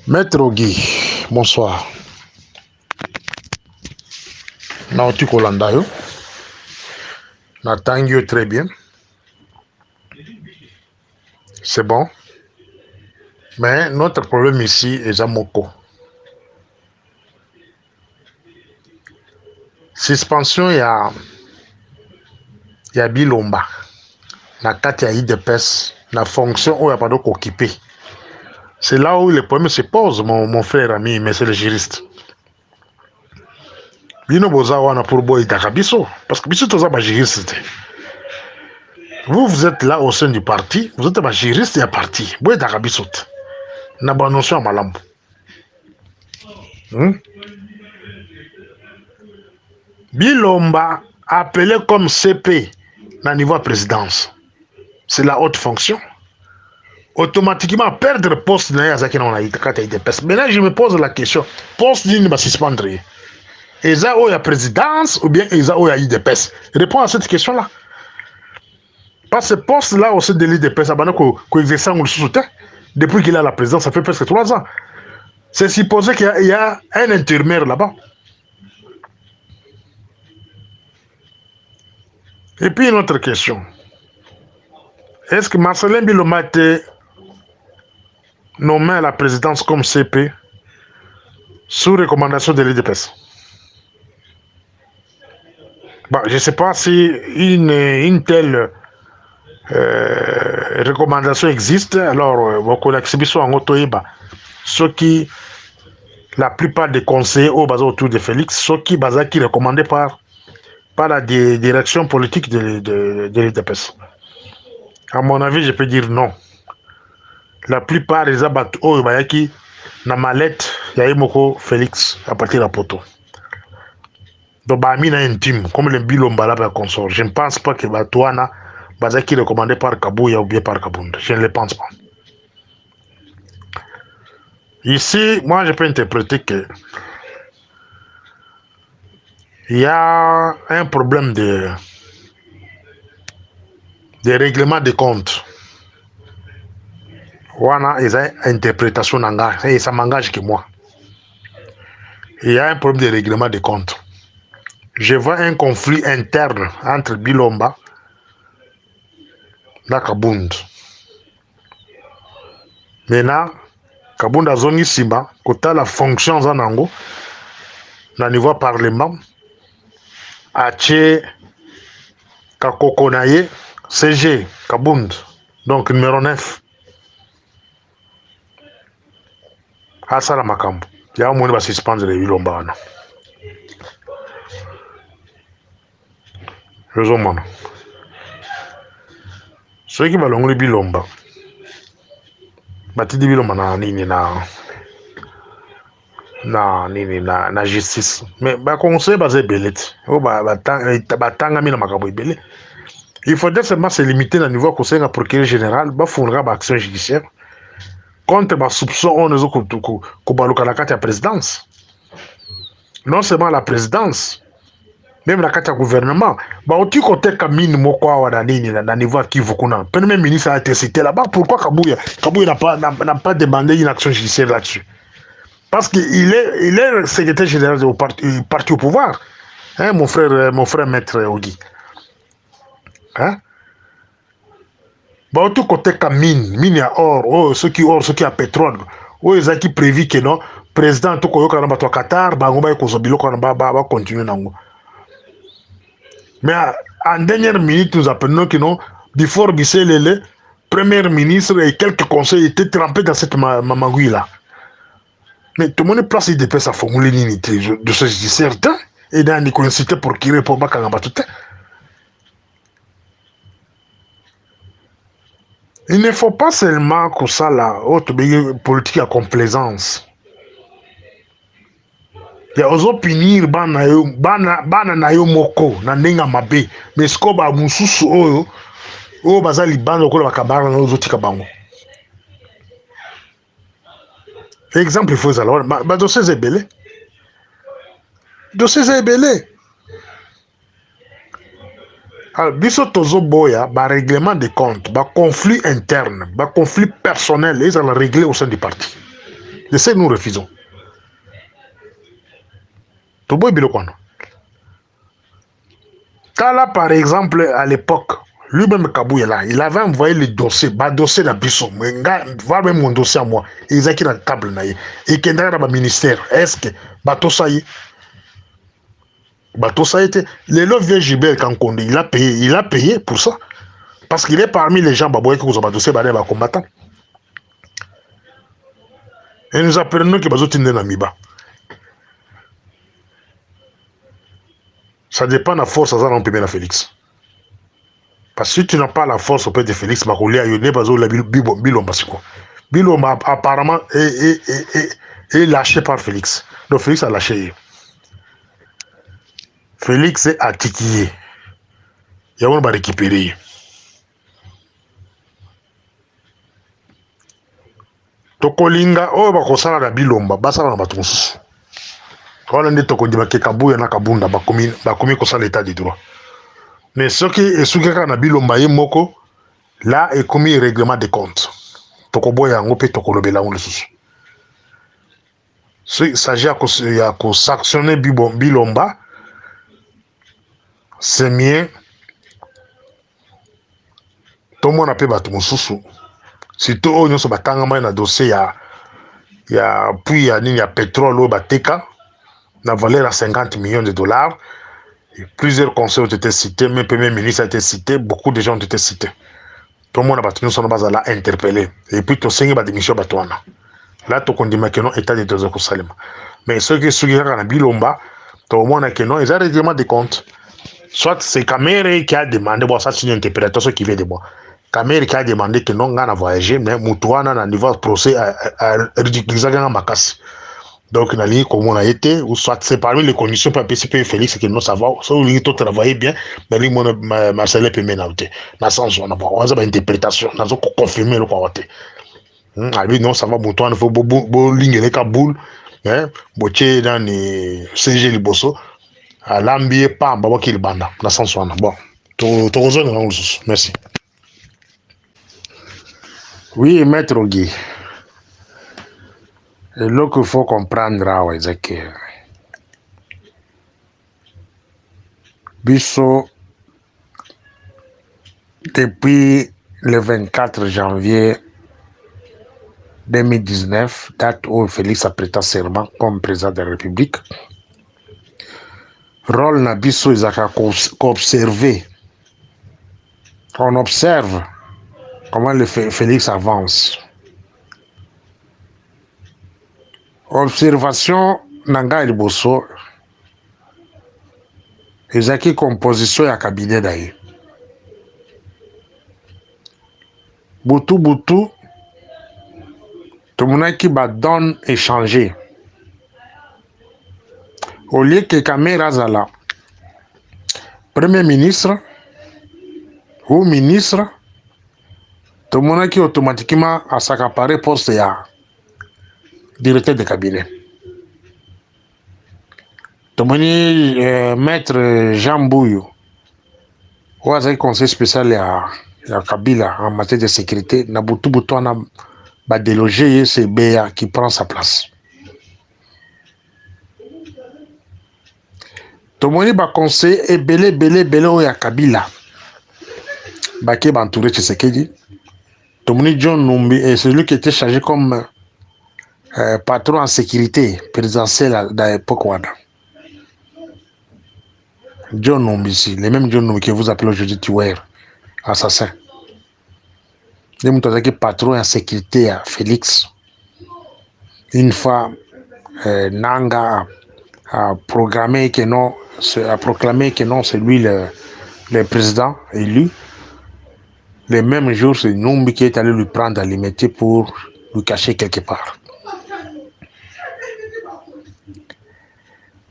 Maître Guy, bonsoir. Naoti Kolandayo. Natangio très bien. C'est bon. Mais notre problème ici est Zamoko. Suspension il y a Bilomba. Na kati ya IDPS, la fonction où il n'y a pas d'occupé. C'est là où le problème se pose, mon frère ami, mais c'est le juriste. Bino boza wana pour boy dakabiso, parce que biso toza ba juriste. Vous êtes là au sein du parti, vous êtes ba juriste et à parti. Boy dakabiso. Na ba notion malambo. Bilomba appelé comme CP na niveau de présidence. C'est la haute fonction. Automatiquement, perdre poste na yazaki na on a IDPS. Maintenant, je me pose la question, poste d'une va suspendre. Eza ou ya présidence ou bien Eza ou ya IDPS? Réponds à cette question-là. Parce que poste-là au sein de l'IDPS, depuis qu'il a la présidence, ça fait presque 3 ans. C'est supposé qu'il y a un intérimaire là-bas. Et puis une autre question. Est-ce que Marcelin Biloma a été nommé à la présidence comme CP sous recommandation de l'IDPS? Bon, je ne sais pas si une telle recommandation existe. Alors, ceux qui, la plupart des conseillers autour de Félix, ceux qui sont recommandés par la direction politique de l'IDPS. À mon avis, je peux dire non. La plupart des abattus qui na mallette, il y a Félix à partir de Poto. Donc, Bamina intime, comme le Bilomba la consort. Je ne pense pas que Batouana qui est recommandé par Kabouya ou bien par Kabound. Je ne le pense pas. Ici, moi, je peux interpréter que il y a un problème de règlement des comptes. Wana, ils ont une interprétation et ça m'engage que moi. Il y a un problème de règlement des comptes. Je vois un conflit interne entre Bilomba et Kabound. Maintenant, Kabound a zone Simba, côté la fonction Zanango, na niveau parlement, a tché Kakokonaye, CG, Kabound, donc numéro 9. Asala Makambo. Il y a un moment où va suspendre les Bilomba. Raison. Ceux qui vont Bilomba, Batidi Bilomba na justice. Mais ba conseil basé belet. Batanga mina makabo belé. Il faudrait seulement se limiter au niveau conseil à procureur général, ba fournira ba action judiciaire contre ba soupçon on les ko baluka la carte à présidence. Non seulement la présidence, même la carte à gouvernement. Bah au côté Kamine moko wa nini na niveau qui vous connaît. Premier ministre a été cité là-bas. Pourquoi Kabouya n'a pas demandé une action judiciaire là-dessus? Parce qu'il est secrétaire général du parti au pouvoir. Hein, mon frère maître Ogi. Hein? Bah, au tout côté comme mine à or, ceux qui a pétrole, ils ont qui prévu que non, président tout koyoka na bato Qatar, ba ngomba ko zobilo ko ba continuer nango. Mais en dernière minute, nous apprenons que non, before Bisselele, premier ministre et quelques conseils étaient trempés dans cette mamagouille là. Mais tout le monde est placé de sa formule d'unité de ce certain et dans les coïncidences pour qui répond pas quand tout. Il ne faut pas seulement que ça là, autre politique à complaisance. Il y a aussi punir bana na yo moko na nenga mabe mais ce ko ba mususu oyo bazali bana ko ba kabara na ozotika bango. Exemple, il faut alors, dossier Zébélé. Dossier Zébélé. Alors, biso tozo boya, règlement de compte, conflit interne, conflit personnel, ils ont réglé au sein du parti. C'est ce que nous refusons. Tobo Bilokwana. Tala, par exemple, à l'époque, lui-même Kabou est là, il avait envoyé le dossier, dossier de Bisson, voir même mon dossier à moi, ils ont dans la table, et qu'il y a dans le ministère, est-ce que bateau ça y est? Bateau ça a été, le lot vieux Gilbert Kankonde, il a payé pour ça, parce qu'il est parmi les gens, qui ont un dossier, combattants. Et nous apprenons que Bazo Tinde Namiba. Ça dépend de la force à on peut mettre Félix. Parce que si tu n'as pas la force auprès de Félix, Makolia, il n'est pas la Bilomba. Bilomba apparemment est lâché par Félix. Donc Félix a lâché. Félix est attiqué. Il y a un va récupérer. Tokolinga, oh, bakosala na Bilomba, basala na batonsu. Voilà nde tokodima ke Kabuya na Kabunda bakomi kosala l'état de droit. Mais ce qui est sous na Bilomba ye moko, là est commis règlement de compte. Tokoboya yango pe tokolobela on le sous. Il s'agit de sanctionner Bilomba, c'est mieux. Tout le monde a pu battre mon sous. Surtout, on a un dossier, il y a pétrole au Bateka, la valeur à 50 millions de dollars. Et plusieurs conseils ont été cités, même le Premier ministre a été cité, beaucoup de gens ont été cités. Tout le monde a battu, nous sommes interpellés. Et puis, tout le monde a démission Batouana. Là, tout le monde a dit que non, état de droit au Salem. Mais ceux qui sont à Bilomba, tout le monde a dit que non, ils ont un règlement de compte. Soit c'est Kamere qui a demandé, bon, ça c'est une interprétation qui vient de moi. Kamere qui a demandé que non, on a voyagé, mais Moutouana, à niveau procès, a ridiculisé Makassi. Donc, on a dit comment on a été, ou soit c'est parmi les conditions pour participer Félix, que non, ça va, soit on a tout travaillé bien, mais lui, Marcel peut mener. Dans le sens où on a une interprétation, on a confirmé le quoi. Ah lui, non, ça va, Moutouana, il faut ligne les Kaboul, botier dans les CG Liboso. Alambi pas baba qui le banda na sens wana bon to rejoindre na usus merci. Oui, maître Guy, là qu'il faut comprendre c'est que biso depuis le 24 janvier 2019, date où Félix a prêté serment comme président de la République, rôle na biso ezaka qu'observer. On observe comment le Félix avance. Observation nanga liboso ezaki composition ya cabinet d'ailleurs. Butu tomonaki ba donne échanger. Au lieu que Kamera Zala, Premier ministre ou ministre, tout le monde qui automatiquement a s'accaparé poste ya directeur de cabinet. Tout le monde maître Jean Bouyou, ou a conseil spécial à Kabila en matière de sécurité, na butu on a délogé c'est Béa qui prend sa place. Tout le monde va conseiller et belé au ya Kabila. Qui est entouré de Tshisekedi. Tout le monde John Numbi est celui qui était chargé comme patron en sécurité présidentielle dans l'époque Wada. John Numbi ici, le même John Numbi que vous appelez aujourd'hui tueur, assassin. Il est patron en sécurité à Félix. Une fois, Nanga a proclamé que non, c'est lui le président élu. Le même jour, c'est Numbi qui est allé lui prendre à l'imité pour lui cacher quelque part.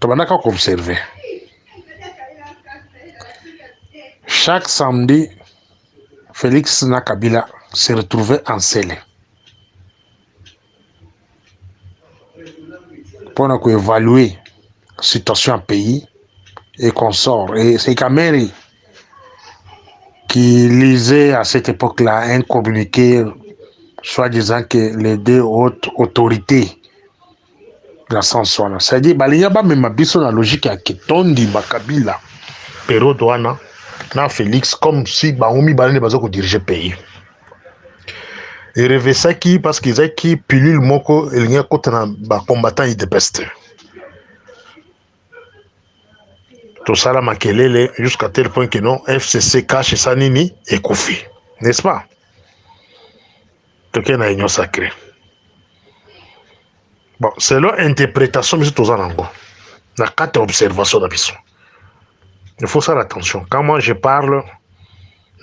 Tu vas observer. Chaque samedi, Félix Nakabila se retrouvait en selle. Pour évaluer la situation en pays et qu'on sort. Et c'est Kameri qui lisait à cette époque-là un communiqué, soit disant que les deux hautes autorités dans sens wana c'est-à-dire balinga bamema biso na logique ya ketondi bakabila période wana na Félix comme si bango mibale nde baza kodirige pays erevesaki parce que ezalaki pilule moko elingi akota na bacombattant UDPS te tosala makelele jusqu'à tel point que non FCC cache esa nini ekufi n'est-ce pas toke na union sacrée. Bon, selon interprétation, mais tous en anglais. La carte d'observation d'habitude. Il faut faire attention. Quand moi je parle,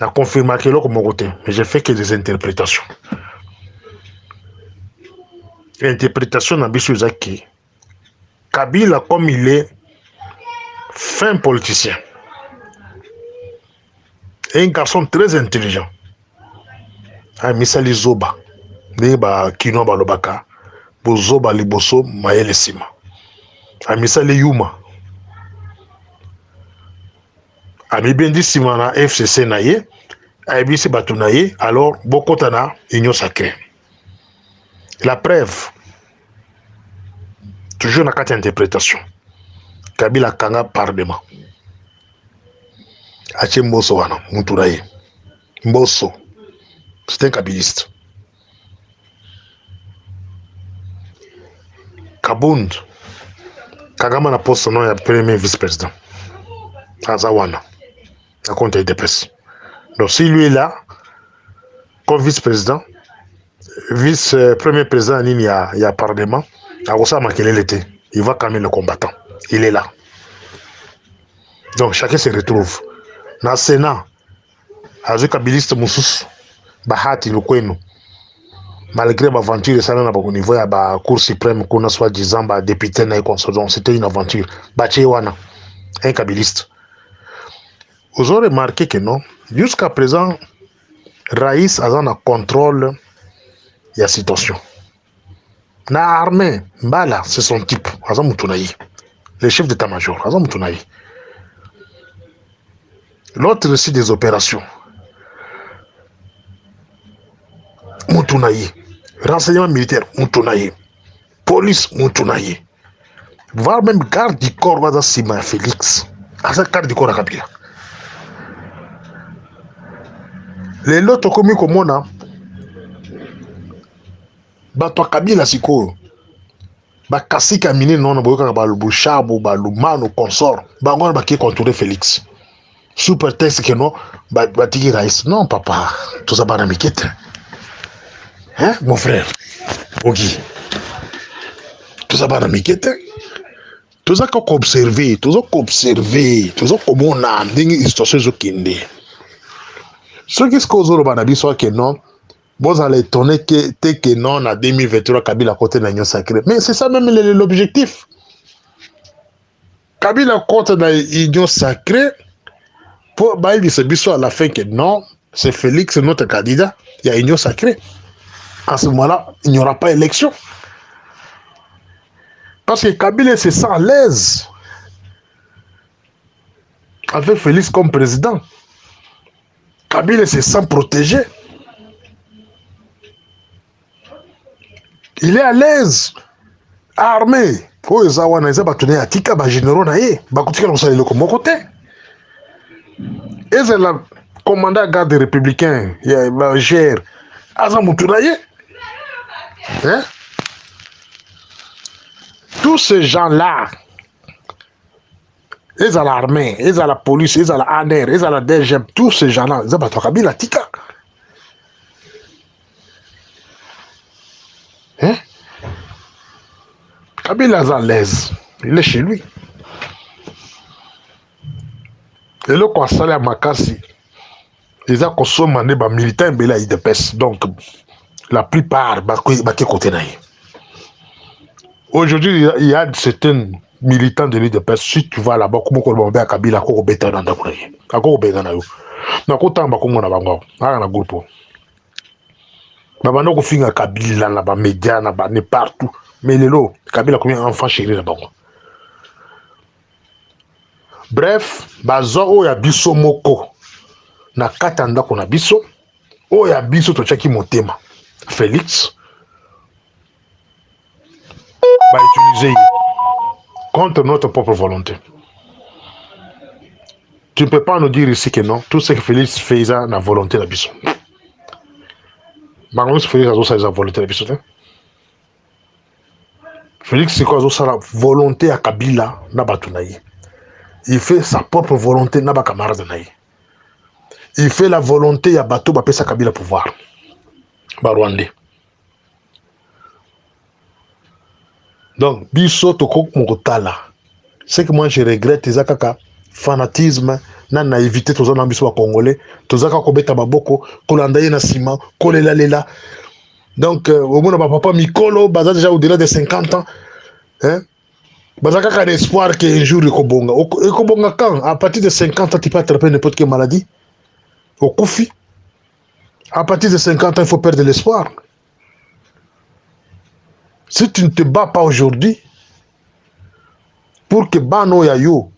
la confirmation là comme côté, mais je fais que des interprétations. L'interprétation d'habitude c'est que Kabila comme il est fin politicien, et un garçon très intelligent. Ah, misali zoba, neba kino balobaka. Bozoba liboso mayele sima amisali yuma amibendi sima na FCC na ye ayebisi bato na ye alors bokota na union sacrée. La preuve toujours na kati ya interprétation Kabila kanga parlement atie mboso wana mutu na ye mboso c'est un kabiliste Kabound Kagama na poste non ya premier vice-président Azawana à compte UDPS. Donc si lui est là comme vice-président vice-premier président il y a parlement Agosa Makelele était il va calmer le combattant il est là donc chacun se retrouve dans le Sénat avec kabiliste Moussous Bahati Lukwenu malgré l'aventure ça n'a pas au niveau à la Cour suprême qu'on a soit disant bah député na donc c'était une aventure Bachewana un kabiliste. Vous aurez remarqué que non jusqu'à présent Raïs a un contrôle de la situation na armée Mbala c'est son type Azam Moutunaï le chef d'état-major Azam Moutunaï l'autre aussi des opérations Moutunaï renseignement militaire Moutunaï police Moutunaï voire même garde du corps Waza Sima Félix asa garde du corps à Kabila les lots comme komona bato Kabila siko bakasika mine non boyoka ba lubushabo ba lumano consort bango ba ki contrôler Félix sous prétexte que non ba tiki Raïs non papa tout ça ba na mikete hein mon frère Ogi tout ça ba na mikete tout ça qu'on observer tout ça comment on a ndingi situation zo kinde ce qui se cause au banabiso que non vous allez étonner que non en 2023 Kabila côté de l'union sacrée mais c'est ça même l'objectif Kabila côté de l'union sacrée pour bailler ce biso à la fin que non c'est Félix notre candidat il y a union sacrée en ce moment-là il n'y aura pas élection parce que Kabila se sent à l'aise avec Félix comme président. Kabila se sent protégé. Il est à l'aise. Armé. Oh, ils ont un bâtonnet à tika, bah généraux naïe, bah couture on s'allait le comme côté. Et c'est le commandant garde républicain, il y a bah gère. Azamoutou naïe. Hein? Tous ces gens-là, ils ont l'armée, ils ont la police, ils ont la ANR, ils ont la DGM, tous ces gens-là, ils ont battu Kabila tika. Hein? Kabila est à l'aise, il est chez lui. Et là, quand ça à Makassi, ils ont consommé des militants de l'IDPS, donc la plupart, côté naïe. Aujourd'hui, il y a certains militants de l'IDPS, si tu vas là-bas, comment on va à Kabila, comment on va à Kabila, comment on va à Kabila, comment on va à Kabila, Babano ko finga Kabila là bas médias là bas partout mais les lots Kabila combien enfants chéris là bas bref bazo o ya biso moko na katanda ko na biso o ya biso to chaki motema Félix va utiliser contre notre propre volonté. Tu ne peux pas nous dire ici que non. Tout ce que Félix fait, c'est la volonté de la biso. Mais Félix a la volonté de la biso. Félix, c'est quoi la volonté à Kabila na batunaye. Il fait sa propre volonté na ba camarade naye. Il fait la volonté à bateau ba pesa Kabila pouvoir. Ba Rwandais. Donc, biso toko mokotala. Ce que moi je regrette, c'est kaka fanatisme na naïveté tous en biso congolais, tous aka kobeta baboko, kolandaye na sima, kolela lela. Donc au moins papa mikolo baza déjà au-delà de 50 ans. Hein? Baza kaka l'espoir qu'un jour ekobonga. Ekobonga quand? À partir de 50 ans tu peux attraper n'importe quelle maladie. Au Kofi. À partir de 50 ans, il faut perdre l'espoir. Si tu ne te bats pas aujourd'hui, pour que Bano Yayo,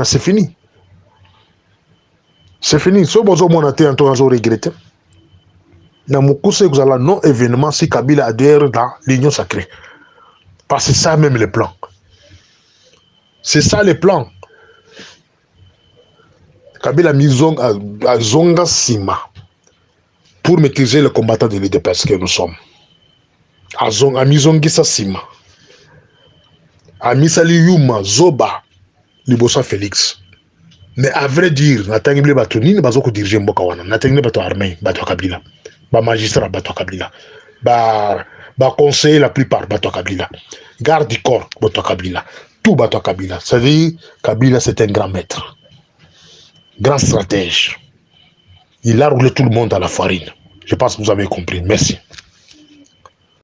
c'est fini. C'est fini. Si vous avez un regretté, vous avez un non-événement si Kabila adhère dans l'union sacrée. Parce que c'est ça même le plan. C'est ça le plan. Kabila a zonga sima pour maîtriser le combattant de l'UDPS que nous sommes. A mizongi sa sima. A misali Yuma, Zoba, Libosa Félix. Mais à vrai dire, natangi bile bato nini bazoko diriger mboka wana. Natangi bato armée, bato Kabila. Ba magistrat, bato Kabila. Ba conseiller la plupart, bato Kabila. Garde du corps, bato Kabila. Tout bato Kabila. C'est-à-dire, Kabila c'est un grand maître. Grand stratège. Il a roulé tout le monde à la farine. Je pense que vous avez compris. Merci.